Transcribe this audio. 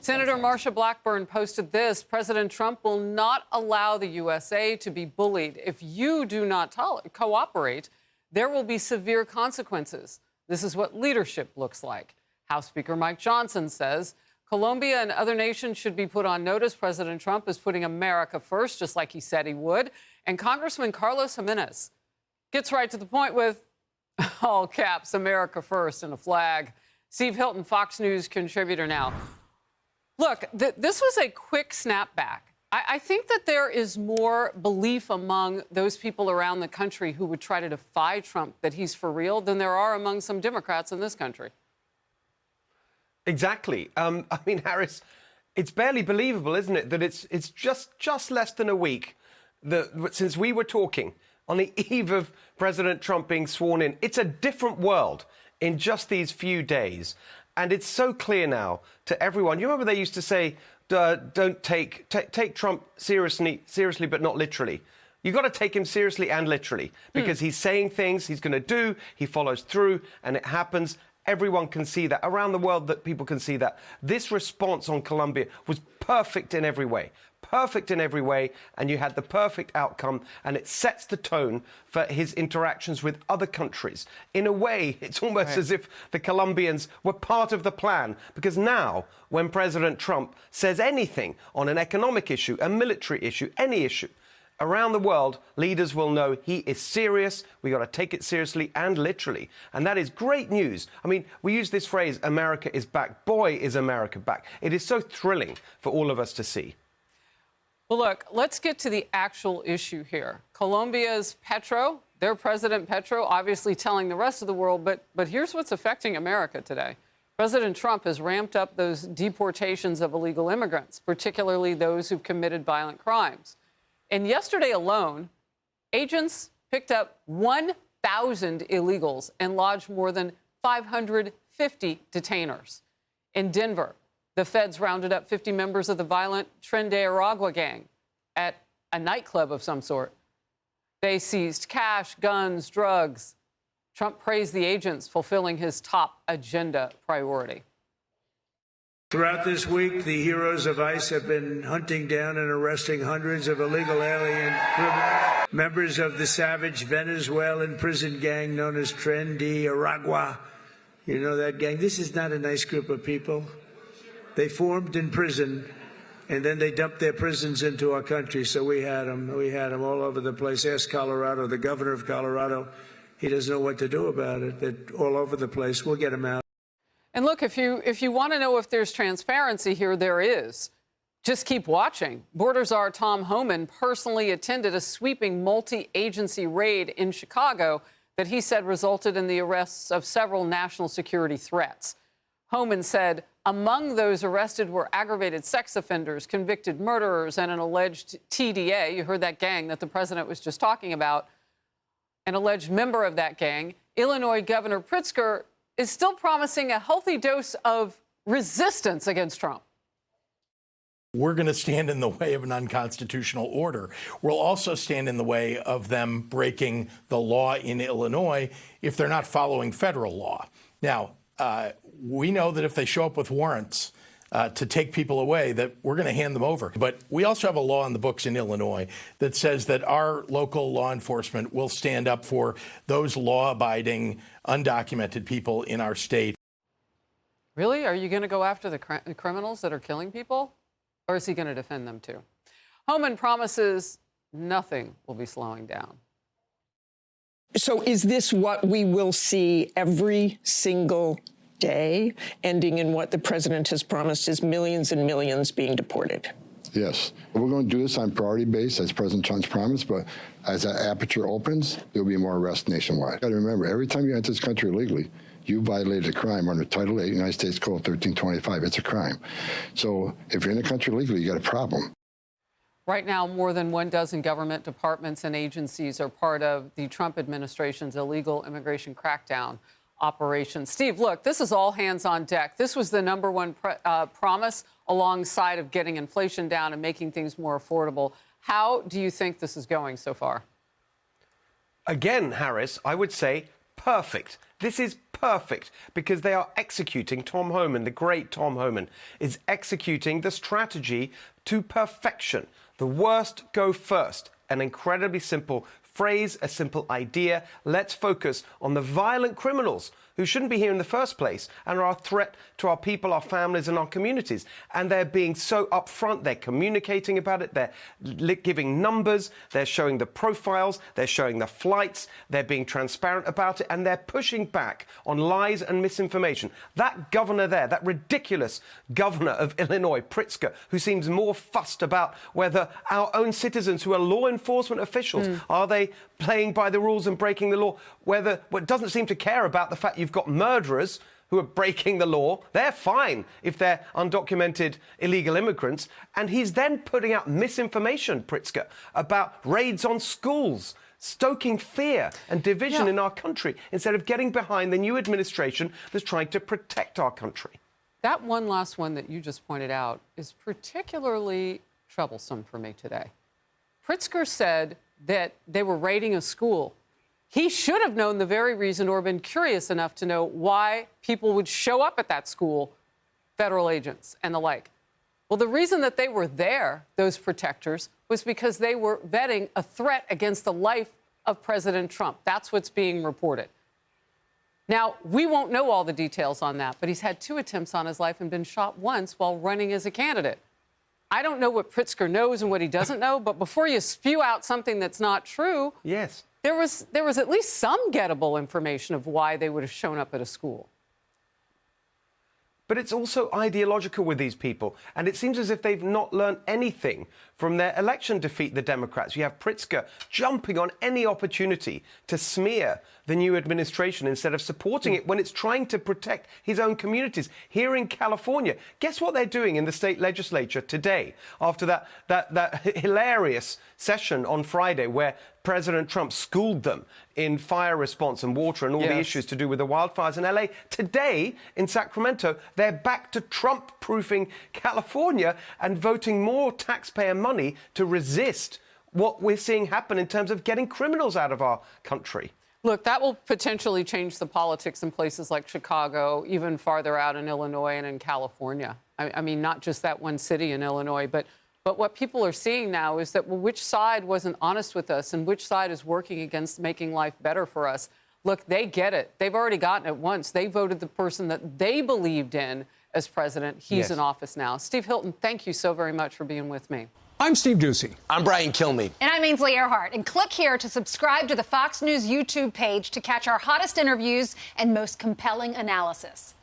Senator Marsha Blackburn posted this: President Trump will not allow the USA to be bullied. If you do not cooperate, there will be severe consequences. This is what leadership looks like. House Speaker Mike Johnson says Colombia and other nations should be put on notice. President Trump is putting America first, just like he said he would. And Congressman Carlos Jimenez gets right to the point with all caps, America first, and a flag. Steve Hilton, Fox News contributor now. Look, this was a quick snapback. I think that there is more belief among those people around the country who would try to defy Trump that he's for real than there are among some Democrats in this country. Exactly. I mean, Harris, it's barely believable, isn't it, that it's just less than a week since we were talking on the eve of President Trump being sworn in. It's a different world in just these few days. And it's so clear now to everyone. You remember they used to say, don't take Trump seriously, but not literally. You've got to take him seriously and literally, because he's saying things he's going to do, he follows through, and it happens. Everyone can see that. Around the world, that people can see that. This response on Colombia was perfect in every way. Perfect in every way, and you had the perfect outcome, and it sets the tone for his interactions with other countries. In a way, it's almost as if the Colombians were part of the plan, because now, when President Trump says anything on an economic issue, a military issue, any issue, around the world, leaders will know he is serious. We got to take it seriously and literally. And that is great news. I mean, we use this phrase, America is back. Boy, is America back. It is so thrilling for all of us to see. Well, look, let's get to the actual issue here. Colombia's Petro, their president Petro, obviously telling the rest of the world, but here's what's affecting America today. President Trump has ramped up those deportations of illegal immigrants, particularly those who've committed violent crimes. And yesterday alone, agents picked up 1,000 illegals and lodged more than 550 detainers. In Denver, the feds rounded up 50 members of the violent Tren de Aragua gang at a nightclub of some sort. They seized cash, guns, drugs. Trump praised the agents fulfilling his top agenda priority. Throughout this week, the heroes of ICE have been hunting down and arresting hundreds of illegal alien members of the savage Venezuelan prison gang known as Tren de Aragua. You know that gang? This is not a nice group of people. They formed in prison, and then they dumped their prisons into our country. So we had them. We had them all over the place. Ask Colorado, the governor of Colorado. He doesn't know what to do about it. They're all over the place. We'll get them out. And look, if you want to know if there's transparency here, there is. Just keep watching. Border Czar Tom Homan personally attended a sweeping multi-agency raid in Chicago that he said resulted in the arrests of several national security threats. Homan said among those arrested were aggravated sex offenders, convicted murderers, and an alleged TDA. You heard that gang that the president was just talking about. An alleged member of that gang, Illinois Governor Pritzker, is still promising a healthy dose of resistance against Trump. We're going to stand in the way of an unconstitutional order. We'll also stand in the way of them breaking the law in Illinois if they're not following federal law. Now, we know that if they show up with warrants to take people away, that we're going to hand them over. But we also have a law in the books in Illinois that says that our local law enforcement will stand up for those law-abiding, undocumented people in our state. Really? Are you going to go after the criminals that are killing people? Or is he going to defend them too? Homan promises nothing will be slowing down. So is this what we will see every single day, ending in what the president has promised is millions and millions being deported? Yes. We're going to do this on priority base, as President Trump's promised, but as that aperture opens, there'll be more arrests nationwide. You got to remember, every time you enter this country illegally, you violated a crime under Title 8, United States Code 1325. It's a crime. So if you're in the country illegally, you got a problem. Right now, more than 12 government departments and agencies are part of the Trump administration's illegal immigration crackdown operation. Steve, look, this is all hands on deck. This was the #1 promise alongside of getting inflation down and making things more affordable. How do you think this is going so far? Again, Harris, I would say perfect. This is perfect because they are executing, Tom Homan, the great Tom Homan, is executing the strategy to perfection. The worst go first. An incredibly simple phrase, a simple idea. Let's focus on the violent criminals who shouldn't be here in the first place and are a threat to our people, our families and our communities. And they're being so upfront, they're communicating about it, they're giving numbers, they're showing the profiles, they're showing the flights, they're being transparent about it, and they're pushing back on lies and misinformation. That governor there, that ridiculous governor of Illinois, Pritzker, who seems more fussed about whether our own citizens who are law enforcement officials, are they playing by the rules and breaking the law, doesn't seem to care about the fact you've got murderers who are breaking the law. They're fine if they're undocumented illegal immigrants. And he's then putting out misinformation, Pritzker, about raids on schools, stoking fear and division in our country, instead of getting behind the new administration that's trying to protect our country. That one last one that you just pointed out is particularly troublesome for me today. Pritzker said that they were raiding a school. He should have known the very reason or been curious enough to know why people would show up at that school, federal agents and the like. Well, the reason that they were there, those protectors, was because they were vetting a threat against the life of President Trump. That's what's being reported. Now, we won't know all the details on that, but he's had 2 attempts on his life and been shot once while running as a candidate. I don't know what Pritzker knows and what he doesn't know, but before you spew out something that's not true, yes, there was at least some gettable information of why they would have shown up at a school. But it's also ideological with these people. And it seems as if they've not learned anything from their election defeat, the Democrats. You have Pritzker jumping on any opportunity to smear the new administration instead of supporting it when it's trying to protect his own communities. Here in California, guess what they're doing in the state legislature today after that hilarious session on Friday where President Trump schooled them in fire response and water and all the issues to do with the wildfires in LA. Today, in Sacramento, they're back to Trump-proofing California and voting more taxpayer money to resist what we're seeing happen in terms of getting criminals out of our country. Look, that will potentially change the politics in places like Chicago, even farther out in Illinois and in California. I mean, not just that one city in Illinois, but what people are seeing now is that, well, which side wasn't honest with us and which side is working against making life better for us? Look, they get it. They've already gotten it once. They voted the person that they believed in as president. He's in office now. Steve Hilton, thank you so very much for being with me. I'm Steve Doocy. I'm Brian Kilmeade. And I'm Ainsley Earhart. And click here to subscribe to the Fox News YouTube page to catch our hottest interviews and most compelling analysis.